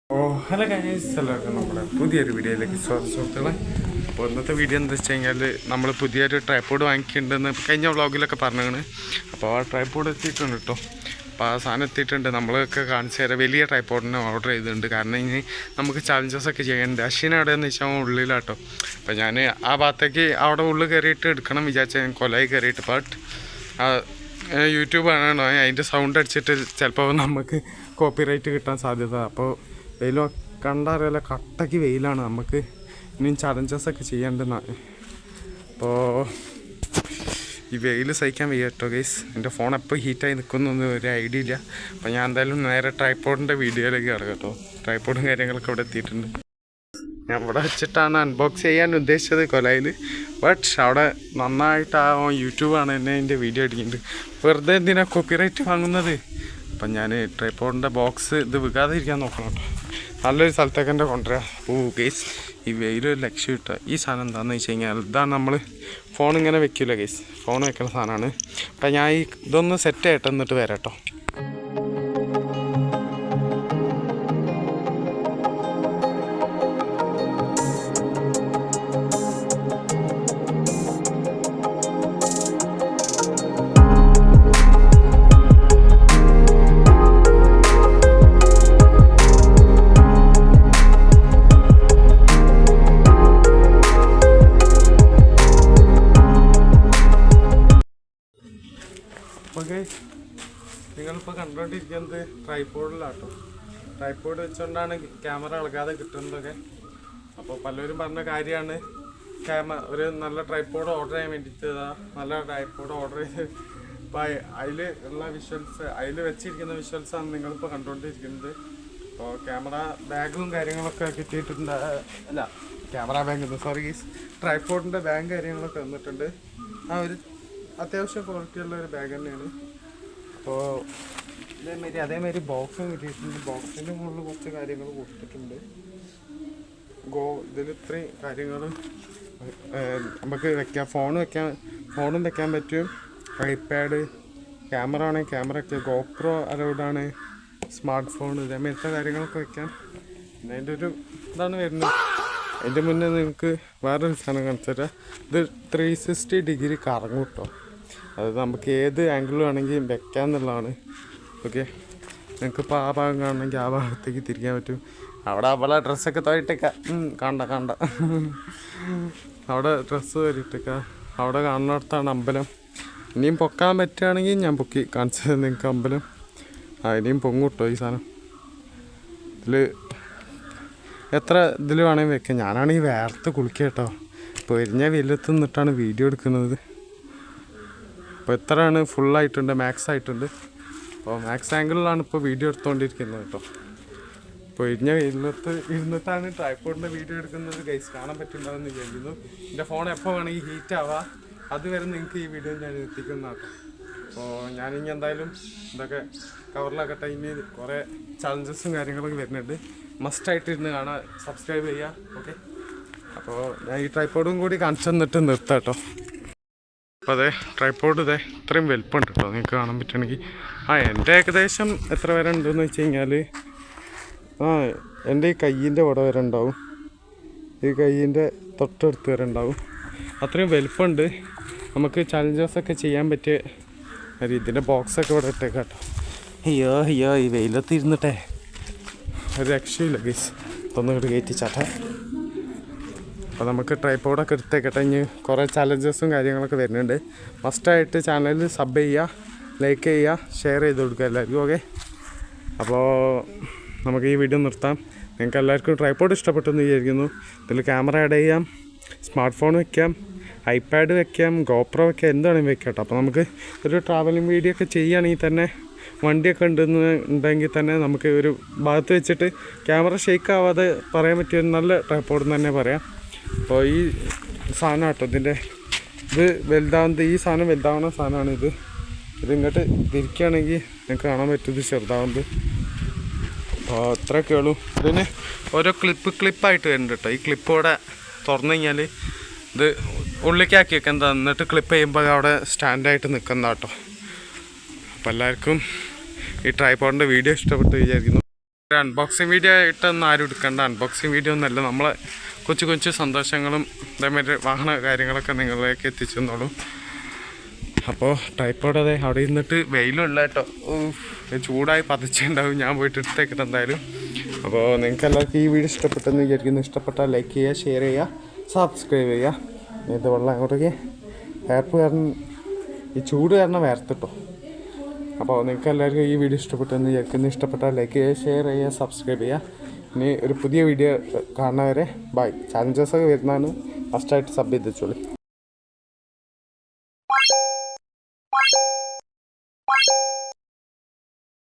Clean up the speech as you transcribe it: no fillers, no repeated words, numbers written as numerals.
Hello guys, എല്ലാവർക്കും നമ്മുടെ പുതിയൊരു വീഡിയോയിലേക്ക് സ്വാഗതം സുഹൃത്തുക്കളെ. അപ്പോൾ ഇന്നത്തെ വീഡിയോ എന്താ വെച്ച് കഴിഞ്ഞാൽ നമ്മൾ പുതിയൊരു ട്രൈപോഡ് വാങ്ങിക്കുന്നുണ്ടെന്ന് കഴിഞ്ഞ വ്ളോഗിലൊക്കെ പറഞ്ഞാണ്. അപ്പോൾ ആ ട്രൈപോഡ് എത്തിയിട്ടുണ്ട് കേട്ടോ. അപ്പോൾ ആ സാധനം എത്തിയിട്ടുണ്ട്. നമ്മളൊക്കെ കാണിച്ചു തരാം. വലിയ ട്രൈപോഡിനെ ഓർഡർ ചെയ്തിട്ടുണ്ട്. കാരണം ഇനി നമുക്ക് ചാലഞ്ചസൊക്കെ ചെയ്യേണ്ടത്. അശ്വിൻ എവിടെയെന്ന് വെച്ചാൽ ഉള്ളിലാട്ടോ. അപ്പോൾ ഞാൻ ആ ഭാഗത്തേക്ക് അവിടെ ഉള്ളിൽ കയറിയിട്ട് എടുക്കണം വിചാരിച്ചാൽ ഞാൻ കൊലയിൽ കയറിയിട്ട്. ബട്ട് യൂട്യൂബ് ആണോ അതിൻ്റെ സൗണ്ട് അടിച്ചിട്ട് ചിലപ്പോൾ നമുക്ക് കോപ്പിറൈറ്റ് കിട്ടാൻ സാധ്യത. അപ്പോൾ വെയിൽ കണ്ടറിയാലോ, കട്ടയ്ക്ക് വെയിലാണ്. നമുക്ക് ഇനിയും ചലഞ്ചസൊക്കെ ചെയ്യേണ്ടതാണ്. അപ്പോൾ ഈ വെയിൽ സഹിക്കാൻ വയ്യ കേട്ടോ ഗൈസ്. എൻ്റെ ഫോൺ എപ്പോൾ ഹീറ്റായി നിൽക്കുന്നൊന്നും ഒരു ഐഡിയ ഇല്ല. അപ്പോൾ ഞാൻ എന്തായാലും നേരെ ട്രൈപോഡിൻ്റെ വീഡിയോയിലേക്ക് കിടക്കാം കേട്ടോ. ട്രൈപോഡും കാര്യങ്ങളൊക്കെ ഇവിടെ എത്തിയിട്ടുണ്ട്. ഞാൻ ഇവിടെ വെച്ചിട്ടാണ് അൺബോക്സ് ചെയ്യാൻ ഉദ്ദേശിച്ചത് കൊലയിൽ. ബട്ട് അവിടെ നന്നായിട്ട് യൂട്യൂബാണ് എന്നെ എൻ്റെ വീഡിയോ എടുക്കുന്നത്. വെറുതെ എന്തിനാണ് കോപ്പിറൈറ്റ് വാങ്ങുന്നത്? അപ്പം ഞാൻ ട്രൈപോഡിൻ്റെ ബോക്സ് ഇത് വിൽക്കാതിരിക്കാൻ നോക്കണം കേട്ടോ. നല്ലൊരു സ്ഥലത്തേക്ക് തന്നെ കൊണ്ടുവരാം. ഗേസ്, ഈ വെയിലൊരു ലക്ഷ്യം കിട്ടുക. ഈ സാധനം എന്താണെന്ന് വെച്ച് കഴിഞ്ഞാൽ ഇതാണ് നമ്മൾ ഫോൺ ഇങ്ങനെ വെക്കില്ല ഗേസ്. ഫോൺ വെക്കുന്ന സാധനമാണ്. അപ്പം ഞാൻ ഇതൊന്ന് സെറ്റ് ആയിട്ട് എന്നിട്ട് വരാം കേട്ടോ. നിങ്ങളിപ്പോൾ കണ്ടുകൊണ്ടിരിക്കുന്നത് ട്രൈപോഡിലാട്ടോ. ട്രൈപോഡ് വെച്ചുകൊണ്ടാണ് ക്യാമറ ഇളകാതെ കിട്ടുന്നതൊക്കെ. അപ്പോൾ പലരും പറഞ്ഞ കാര്യമാണ് ഒരു നല്ല ട്രൈപോഡ് ഓർഡർ ചെയ്യാൻ വേണ്ടിയിട്ട്. നല്ല ട്രൈപോഡ് ഓർഡർ ചെയ്ത് ഇപ്പോൾ അതിൽ ഉള്ള വിഷ്വൽസ്, അതിൽ വെച്ചിരിക്കുന്ന വിഷ്വൽസാണ് നിങ്ങളിപ്പോൾ കണ്ടുകൊണ്ടിരിക്കുന്നത്. അപ്പോൾ ക്യാമറ ബാഗും കാര്യങ്ങളൊക്കെ കിട്ടിയിട്ടുണ്ട്. അല്ല, ക്യാമറ ബാഗ് സോറി ഗീസ്, ട്രൈപോഡിൻ്റെ ബാഗ് കാര്യങ്ങളൊക്കെ വന്നിട്ടുണ്ട്. ഒരു അത്യാവശ്യം ക്വാളിറ്റിയുള്ള ഒരു ബാഗ് തന്നെയാണ്. അപ്പോൾ അതേമാതിരി ബോക്സും കിട്ടിയിട്ടുണ്ട്. ബോക്സിൻ്റെ മുകളിൽ കുറച്ച് കാര്യങ്ങൾ കൊടുത്തിട്ടുണ്ട്. ഇതിൽ ഇത്രയും കാര്യങ്ങൾ നമുക്ക് വെക്കാം. ഫോണും വെക്കാൻ പറ്റും. ഐപാഡ്, ക്യാമറ ആണെങ്കിൽ ക്യാമറ ഒക്കെ, ഗോപ്രോ അലൗഡാണ്, സ്മാർട്ട് ഫോൺ, ഇതേമാതിരത്തെ കാര്യങ്ങളൊക്കെ വെക്കാം. പിന്നെ അതിൻ്റെ ഒരു ഇതാണ് വരുന്നത്. അതിൻ്റെ മുന്നേ നിങ്ങൾക്ക് വേറൊരു സാധനം കാണിച്ചു തരാം. ഇത് 360 ഡിഗ്രി കറങ്ങും കേട്ടോ. അതായത് നമുക്ക് ഏത് ആംഗിൾ വേണമെങ്കിൽ വെക്കാമെന്നുള്ളതാണ്. ഓക്കെ, നിങ്ങൾക്കിപ്പോൾ ആ ഭാഗം കാണണമെങ്കിൽ ആ ഭാഗത്തേക്ക് തിരിക്കാൻ പറ്റും. അവിടെ അവളെ ഡ്രസ്സൊക്കെ തോയിട്ടേക്കാം. കണ്ട അവിടെ ഡ്രസ്സ് തോരിട്ടേക്കാം. അവിടെ കാണുന്നിടത്താണ് അമ്പലം. ഇനിയും പൊക്കാൻ പറ്റുകയാണെങ്കിൽ ഞാൻ പൊക്കി കാണിച്ചത് നിങ്ങൾക്ക് അമ്പലം. ഇനിയും പൊങ്ങും കേട്ടോ ഈ സാധനം. എത്ര ഇതിൽ വേണമെങ്കിൽ വെക്കാം. ഞാനാണെങ്കിൽ വേർത്ത് കുളിക്കുക കേട്ടോ. ഇപ്പോൾ എരിഞ്ഞ വെയിലത്ത് നിന്നിട്ടാണ് വീഡിയോ എടുക്കുന്നത്. അപ്പോൾ എത്രയാണ് ഫുള്ളായിട്ടുണ്ട്, മാക്സ് ആയിട്ടുണ്ട്. അപ്പോൾ മാക്സ് ആംഗിളിലാണ് ഇപ്പോൾ വീഡിയോ എടുത്തുകൊണ്ടിരിക്കുന്നത് കേട്ടോ. ഇപ്പോൾ ഇരിഞ്ഞ വെയിലത്ത് ഇരുന്നിട്ടാണ് ട്രൈപോഡിൻ്റെ വീഡിയോ എടുക്കുന്നത്. ഗൈസ് കാണാൻ പറ്റുന്നുണ്ടാവുമെന്ന് വിചാരിക്കുന്നു. എൻ്റെ ഫോൺ എപ്പോൾ വേണമെങ്കിൽ ഹീറ്റ് ആവാം. അതുവരെ നിങ്ങൾക്ക് ഈ വീഡിയോ ഞാൻ എത്തിക്കുന്നതാണ് കേട്ടോ. അപ്പോൾ ഞാനിനി എന്തായാലും ഇതൊക്കെ കവറിലാക്കട്ടെ. ഇനി കുറേ ചലഞ്ചസും കാര്യങ്ങളൊക്കെ വരുന്നുണ്ട്. മസ്റ്റായിട്ട് ഇരുന്ന് കാണാൻ സബ്സ്ക്രൈബ് ചെയ്യുക. ഓക്കെ, അപ്പോൾ ഞാൻ ഈ ട്രൈപോഡും കൂടി കാണിച്ചു തന്നിട്ട് നിർത്താം കേട്ടോ. അപ്പോൾ അതെ, ട്രൈപോഡ് ഇത്രയും വലുപ്പമുണ്ട് കേട്ടോ. നിങ്ങൾക്ക് കാണാൻ പറ്റുകയാണെങ്കിൽ എൻ്റെ ഏകദേശം എത്ര വരെ ഉണ്ടെന്ന് വെച്ച് കഴിഞ്ഞാൽ എൻ്റെ ഈ കയ്യിൻ്റെ ഇവിടെ വരെ ഉണ്ടാവും. ഈ കയ്യിൻ്റെ തൊട്ടടുത്ത് വരെ ഉണ്ടാവും. അത്രയും വലുപ്പമുണ്ട്. നമുക്ക് ചലഞ്ചസൊക്കെ ചെയ്യാൻ പറ്റിയ ഇതിൻ്റെ ബോക്സൊക്കെ ഇവിടെ ഇട്ടേക്കാം കേട്ടോ. അയ്യോ ഈ വെയിലത്ത് ഇരുന്നിട്ടേ ഒരു രക്ഷയില്ല ഗൈസ്. ഇതൊന്നും ഇങ്ങോട്ട് കയറ്റിച്ചാട്ടെ. അപ്പോൾ നമുക്ക് ട്രൈപോഡൊക്കെ എടുത്തേക്കട്ടെ. ഇനി കുറേ ചലഞ്ചസും കാര്യങ്ങളൊക്കെ വരുന്നുണ്ട്. മസ്റ്റായിട്ട് ചാനലിൽ സബ് ചെയ്യുക, ലൈക്ക് ചെയ്യുക, ഷെയർ ചെയ്ത് കൊടുക്കുക എല്ലാവർക്കും. ഓക്കെ, അപ്പോൾ നമുക്ക് ഈ വീഡിയോ നിർത്താം. നിങ്ങൾക്ക് എല്ലാവർക്കും ട്രൈപോഡ് ഇഷ്ടപ്പെട്ടെന്ന് വിചാരിക്കുന്നു. ഇതിൽ ക്യാമറ ആഡ് ചെയ്യാം, സ്മാർട്ട് ഫോൺ വയ്ക്കാം, ഐപാഡ് വയ്ക്കാം, ഗോപ്രോ വയ്ക്കാം, എന്താണെങ്കിലും വെക്കാം കേട്ടോ. അപ്പോൾ നമുക്ക് ഒരു ട്രാവലിംഗ് വീഡിയോ ഒക്കെ ചെയ്യുകയാണെങ്കിൽ തന്നെ, വണ്ടിയൊക്കെ ഉണ്ടെങ്കിൽ തന്നെ നമുക്ക് ഒരു ഭാഗത്ത് വെച്ചിട്ട് ക്യാമറ ഷേക്ക് ആവാതെ പറയാൻ പറ്റിയ ഒരു നല്ല ട്രൈപോഡ് തന്നെ പറയാം. അപ്പോൾ ഈ സാധനം കേട്ടോ, ഇത് വലുതാവുന്നത്, ഈ സാധനം വലുതാവുന്ന സാധനമാണ്. ഇത് ഇങ്ങോട്ട് തിരിക്കുകയാണെങ്കിൽ നിങ്ങൾക്ക് കാണാൻ പറ്റും ചെറുതാവുന്നത്. അപ്പോൾ അത്രയൊക്കെ ഉള്ളൂ. ഇതിന് ഓരോ ക്ലിപ്പായിട്ട് വരുന്നുണ്ട് കേട്ടോ. ഈ ക്ലിപ്പോടെ തുറന്നു കഴിഞ്ഞാൽ ഇത് ഉള്ളിലേക്കാക്കി വെക്കാൻ, എന്നിട്ട് ക്ലിപ്പ് ചെയ്യുമ്പോൾ അവിടെ സ്റ്റാൻഡായിട്ട് നിൽക്കുന്ന കേട്ടോ. അപ്പോൾ എല്ലാവർക്കും ഈ ട്രൈപോഡിൻ്റെ വീഡിയോ ഇഷ്ടപ്പെട്ടു വിചാരിക്കുന്നു. ഒരു അൺബോക്സിങ് വീഡിയോ ആയിട്ടൊന്നും ആരും എടുക്കേണ്ട. അൺബോക്സിങ് വീഡിയോ ഒന്നല്ല, നമ്മളെ കൊച്ചു കൊച്ചു സന്തോഷങ്ങളും അതേമാതിരി വാഹന കാര്യങ്ങളൊക്കെ നിങ്ങളിലേക്ക് എത്തിച്ചെന്നോളും. അപ്പോൾ ട്രൈപ്പോഡ് അതെ അവിടെ ഇരുന്നിട്ട് വെയിലുള്ള കേട്ടോ, ചൂടായി പതിച്ചുണ്ടാവും. ഞാൻ പോയിട്ട് എടുത്തേക്കിട്ട് എന്തായാലും. അപ്പോൾ നിങ്ങൾക്ക് എല്ലാവർക്കും ഈ വീഡിയോ ഇഷ്ടപ്പെട്ടെന്ന് വിചാരിക്കുന്നു. ഇഷ്ടപ്പെട്ടാൽ ലൈക്ക് ചെയ്യുക, ഷെയർ ചെയ്യുക, സബ്സ്ക്രൈബ് ചെയ്യുക. ഇത് വെള്ളം അങ്ങോട്ടേക്ക് വേർപ്പ് കാരണം, ഈ ചൂട് കാരണം വേർത്തിട്ടോ. അപ്പോൾ നിങ്ങൾക്ക് എല്ലാവർക്കും ഈ വീഡിയോ ഇഷ്ടപ്പെട്ടെന്ന് വിചാരിക്കുന്നു. ഇഷ്ടപ്പെട്ടാൽ ലൈക്ക് ചെയ്യുക, ഷെയർ ചെയ്യുക, സബ്സ്ക്രൈബ് ചെയ്യുക. ഇനി ഒരു പുതിയ വീഡിയോ കാണുന്നവരെ ബൈ. ചാലഞ്ചസൊക്കെ വരുന്നതാണ്, ഫസ്റ്റായിട്ട് സബ് ചെയ്ത് വെച്ചോളി.